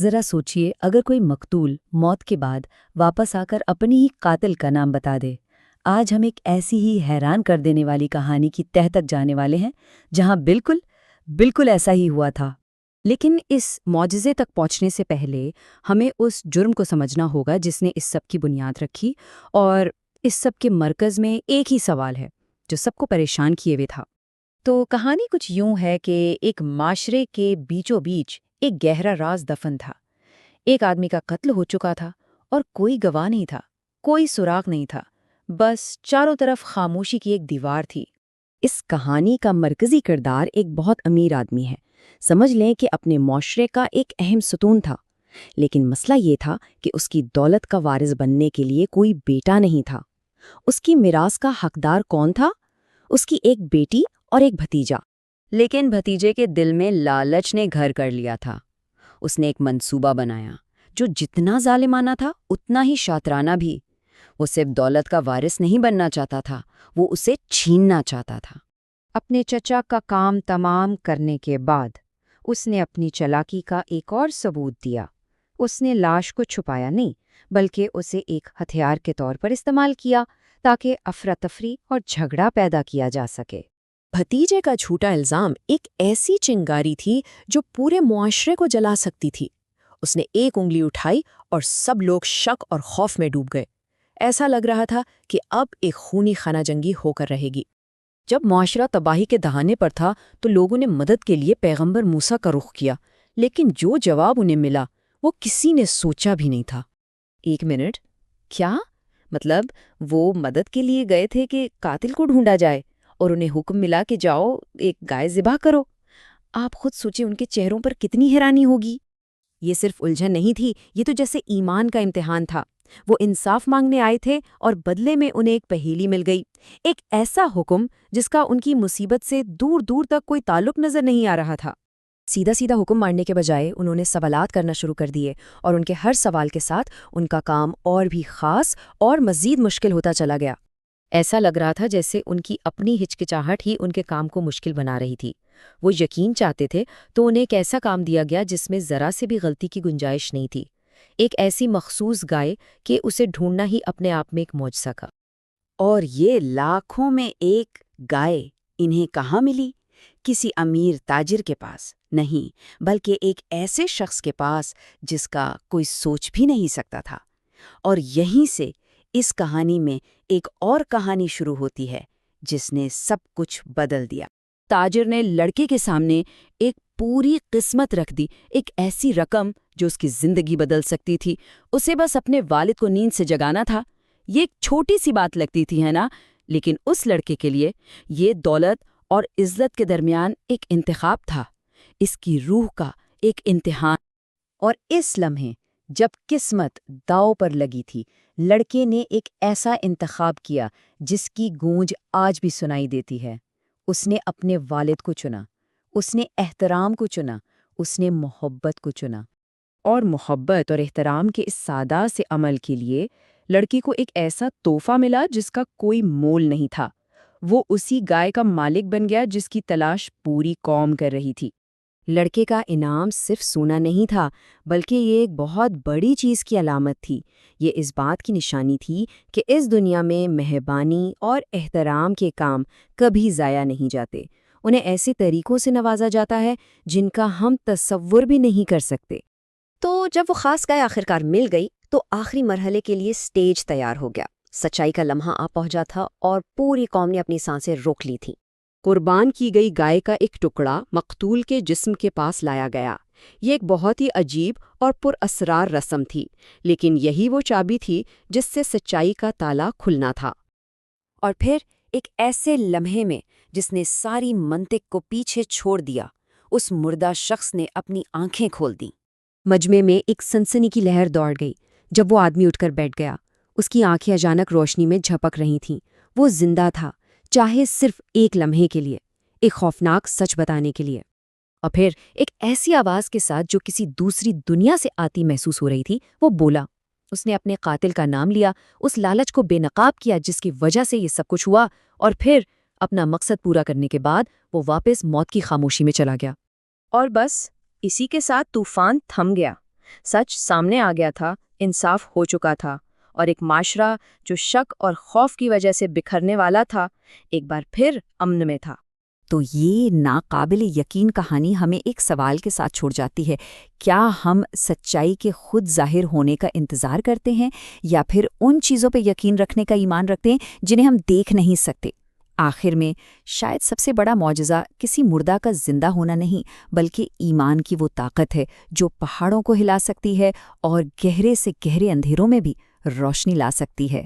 ذرا سوچئے، اگر کوئی مقتول موت کے بعد واپس آ کر اپنی ہی قاتل کا نام بتا دے۔ آج ہم ایک ایسی ہی حیران کر دینے والی کہانی کی تہہ تک جانے والے ہیں، جہاں بالکل ایسا ہی ہوا تھا۔ لیکن اس معجزے تک پہنچنے سے پہلے ہمیں اس جرم کو سمجھنا ہوگا جس نے اس سب کی بنیاد رکھی، اور اس سب کے مرکز میں ایک ہی سوال ہے جو سب کو پریشان کیے ہوئے تھا۔ تو کہانی کچھ یوں ہے کہ ایک معاشرے کے بیچوں بیچ ایک گہرا راز دفن تھا۔ ایک آدمی کا قتل ہو چکا تھا اور کوئی گواہ نہیں تھا، کوئی سراغ نہیں تھا، بس چاروں طرف خاموشی کی ایک دیوار تھی۔ اس کہانی کا مرکزی کردار ایک بہت امیر آدمی ہے، سمجھ لیں کہ اپنے معاشرے کا ایک اہم ستون تھا، لیکن مسئلہ یہ تھا کہ اس کی دولت کا وارث بننے کے لیے کوئی بیٹا نہیں تھا۔ اس کی میراث کا حقدار کون تھا؟ اس کی ایک بیٹی اور ایک بھتیجا۔ لیکن بھتیجے کے دل میں لالچ نے گھر کر لیا تھا۔ اس نے ایک منصوبہ بنایا جو جتنا ظالمانہ تھا اتنا ہی شاطرانہ بھی۔ وہ صرف دولت کا وارث نہیں بننا چاہتا تھا، وہ اسے چھیننا چاہتا تھا۔ اپنے چچا کا کام تمام کرنے کے بعد اس نے اپنی چالاکی کا ایک اور ثبوت دیا۔ اس نے لاش کو چھپایا نہیں، بلکہ اسے ایک ہتھیار کے طور پر استعمال کیا تاکہ افراتفری اور جھگڑا پیدا کیا جا سکے۔ بھتیجے کا جھوٹا الزام ایک ایسی چنگاری تھی جو پورے معاشرے کو جلا سکتی تھی۔ اس نے ایک انگلی اٹھائی اور سب لوگ شک اور خوف میں ڈوب گئے۔ ایسا لگ رہا تھا کہ اب ایک خونی خانہ جنگی ہو کر رہے گی۔ جب معاشرہ تباہی کے دہانے پر تھا تو لوگوں نے مدد کے لیے پیغمبر موسیٰ کا رخ کیا، لیکن جو جواب انہیں ملا وہ کسی نے سوچا بھی نہیں تھا۔ ایک منٹ، کیا مطلب وہ مدد کے لیے گئے تھے کہ قاتل کو ڈھونڈا جائے، اور انہیں حکم ملا کہ جاؤ ایک گائے ذبح کرو؟ آپ خود سوچیں ان کے چہروں پر کتنی حیرانی ہوگی۔ یہ صرف الجھن نہیں تھی، یہ تو جیسے ایمان کا امتحان تھا۔ وہ انصاف مانگنے آئے تھے اور بدلے میں انہیں ایک پہیلی مل گئی، ایک ایسا حکم جس کا ان کی مصیبت سے دور دور تک کوئی تعلق نظر نہیں آ رہا تھا۔ سیدھا سیدھا حکم ماننے کے بجائے انہوں نے سوالات کرنا شروع کر دیے، اور ان کے ہر سوال کے ساتھ ان کا کام اور بھی خاص اور مزید مشکل ہوتا چلا گیا۔ ایسا لگ رہا تھا جیسے ان کی اپنی ہچکچاہٹ ہی ان کے کام کو مشکل بنا رہی تھی۔ وہ یقین چاہتے تھے تو انہیں ایک ایسا کام دیا گیا جس میں ذرا سے بھی غلطی کی گنجائش نہیں تھی، ایک ایسی مخصوص گائے کہ اسے ڈھونڈنا ہی اپنے آپ میں ایک معجزہ کا۔ اور یہ لاکھوں میں ایک گائے انہیں کہاں ملی؟ کسی امیر تاجر کے پاس نہیں، بلکہ ایک ایسے شخص کے پاس جس کا کوئی سوچ بھی نہیں سکتا تھا۔ اور یہیں سے اس کہانی میں ایک اور کہانی شروع ہوتی ہے جس نے سب کچھ بدل دیا۔ تاجر نے لڑکے کے سامنے ایک پوری قسمت رکھ دی، ایک ایسی رقم جو اس کی زندگی بدل سکتی تھی۔ اسے بس اپنے والد کو نیند سے جگانا تھا۔ یہ ایک چھوٹی سی بات لگتی تھی، ہے نا؟ لیکن اس لڑکے کے لیے یہ دولت اور عزت کے درمیان ایک انتخاب تھا، اس کی روح کا ایک امتحان۔ اور اس لمحے جب قسمت داؤ پر لگی تھی، لڑکے نے ایک ایسا انتخاب کیا جس کی گونج آج بھی سنائی دیتی ہے۔ اس نے اپنے والد کو چنا، اس نے احترام کو چنا، اس نے محبت کو چنا۔ اور محبت اور احترام کے اس سادہ سے عمل کے لیے لڑکی کو ایک ایسا تحفہ ملا جس کا کوئی مول نہیں تھا۔ وہ اسی گائے کا مالک بن گیا جس کی تلاش پوری قوم کر رہی تھی۔ لڑکے کا انعام صرف سونا نہیں تھا، بلکہ یہ ایک بہت بڑی چیز کی علامت تھی۔ یہ اس بات کی نشانی تھی کہ اس دنیا میں مہربانی اور احترام کے کام کبھی ضائع نہیں جاتے، انہیں ایسے طریقوں سے نوازا جاتا ہے جن کا ہم تصور بھی نہیں کر سکتے۔ تو جب وہ خاص گائے آخرکار مل گئی تو آخری مرحلے کے لیے سٹیج تیار ہو گیا۔ سچائی کا لمحہ آ پہنچا تھا اور پوری قوم نے اپنی سانسیں روک لی تھیں۔ قربان کی گئی گائے کا ایک ٹکڑا مقتول کے جسم کے پاس لایا گیا۔ یہ ایک بہت ہی عجیب اور پر اسرار رسم تھی، لیکن یہی وہ چابی تھی جس سے سچائی کا تالا کھلنا تھا۔ اور پھر ایک ایسے لمحے میں جس نے ساری منطق کو پیچھے چھوڑ دیا، اس مردہ شخص نے اپنی آنکھیں کھول دیں۔ مجمع میں ایک سنسنی کی لہر دوڑ گئی جب وہ آدمی اٹھ کر بیٹھ گیا۔ اس کی آنکھیں اچانک روشنی میں جھپک رہی تھیں۔ وہ زندہ تھا، چاہے صرف ایک لمحے کے لیے، ایک خوفناک سچ بتانے کے لیے۔ اور پھر ایک ایسی آواز کے ساتھ جو کسی دوسری دنیا سے آتی محسوس ہو رہی تھی، وہ بولا۔ اس نے اپنے قاتل کا نام لیا، اس لالچ کو بے نقاب کیا جس کی وجہ سے یہ سب کچھ ہوا، اور پھر اپنا مقصد پورا کرنے کے بعد وہ واپس موت کی خاموشی میں چلا گیا۔ اور بس اسی کے ساتھ طوفان تھم گیا۔ سچ سامنے آ گیا تھا، انصاف ہو چکا تھا، اور ایک معاشرہ جو شک اور خوف کی وجہ سے بکھرنے والا تھا، ایک بار پھر امن میں تھا۔ تو یہ ناقابل یقین کہانی ہمیں ایک سوال کے ساتھ چھوڑ جاتی ہے، کیا ہم سچائی کے خود ظاہر ہونے کا انتظار کرتے ہیں یا پھر ان چیزوں پہ یقین رکھنے کا ایمان رکھتے ہیں جنہیں ہم دیکھ نہیں سکتے؟ آخر میں شاید سب سے بڑا معجزہ کسی مردہ کا زندہ ہونا نہیں بلکہ ایمان کی وہ طاقت ہے جو پہاڑوں کو ہلا سکتی ہے اور گہرے سے گہرے اندھیروں میں بھی روشنی لا سکتی ہے۔